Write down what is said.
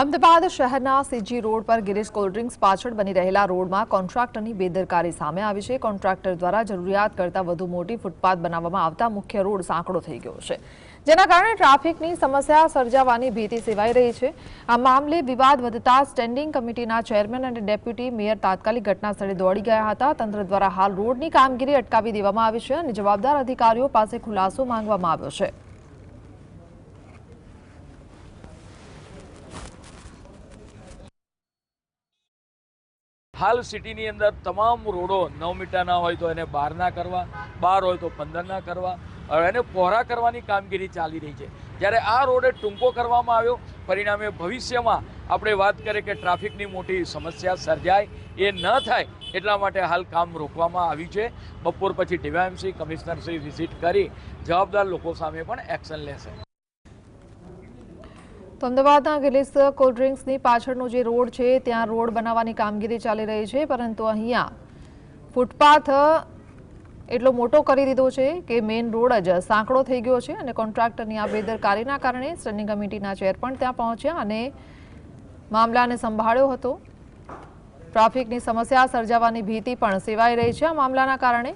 અમદાવાદ શહેરના CG road પર Girish cold drinks પાછળ બની રહેલા રોડમાં કોન્ટ્રાક્ટરની બેદરકારી સામે આવી છે। કોન્ટ્રાક્ટર દ્વારા જરૂરિયાત કરતાં વધુ મોટી ફૂટપાથ બનાવવામાં આવતા મુખ્ય રોડ સાંકડો થઈ ગયો છે, જેના કારણે ટ્રાફિકની સમસ્યા સર્જાવાની ભીતિ સેવાઈ રહી છે। આ મામલે વિવાદ વધતા સ્ટેન્ડિંગ કમિટીના ચેરમેન અને ડેપ્યુટી મેયર તાત્કાલિક ઘટનાસ્થળે દોડી ગયા હતા। તંત્ર દ્વારા હાલ રોડની કામગીરી અટકાવી દેવામાં આવી છે અને જવાબદાર અધિકારીઓ પાસે ખુલાસો માંગવામાં આવ્યો છે। हाल सिटी अंदर तमाम रोडो 9 मीटरना हो तो एने 12 करवा, 12 हो तो 15 करवा और एने पहोरा करवानी कामगीरी चाली रही है। ज्यारे आ रोडे टूंको करवामां आव्यो, परिणामे भविष्यमां आपणे वात करीए के ट्राफिकनी मोटी समस्या सर्जाय ए न थाय એટલા માટે હાલ કામ રોકવામાં આવ્યું છે। બપોર પછી ડીવાયએમસી કમિશનરશ્રી વિઝિટ કરી જવાબદાર લોકો સામે પણ એક્શન લેશે। તો અમદાવાદના ગિરીશ કોલ્ડ્રિંક્સની પાછળનો જે રોડ છે ત્યાં રોડ બનાવવાની કામગીરી ચાલી રહી છે, પરંતુ અહીંયા ફૂટપાથ એટલો મોટો કરી દીધો છે કે મેઇન રોડ જ સાંકડો થઈ ગયો છે અને કોન્ટ્રાક્ટરની આ બેદરકારીના કારણે સ્ટેન્ડિંગ કમિટીના ચેર પણ ત્યાં પહોંચ્યા અને મામલાને સંભાળ્યો હતો। ટ્રાફિકની સમસ્યા સર્જાવાની ભીતિ પણ સેવાઈ રહી છે આ મામલાના કારણે।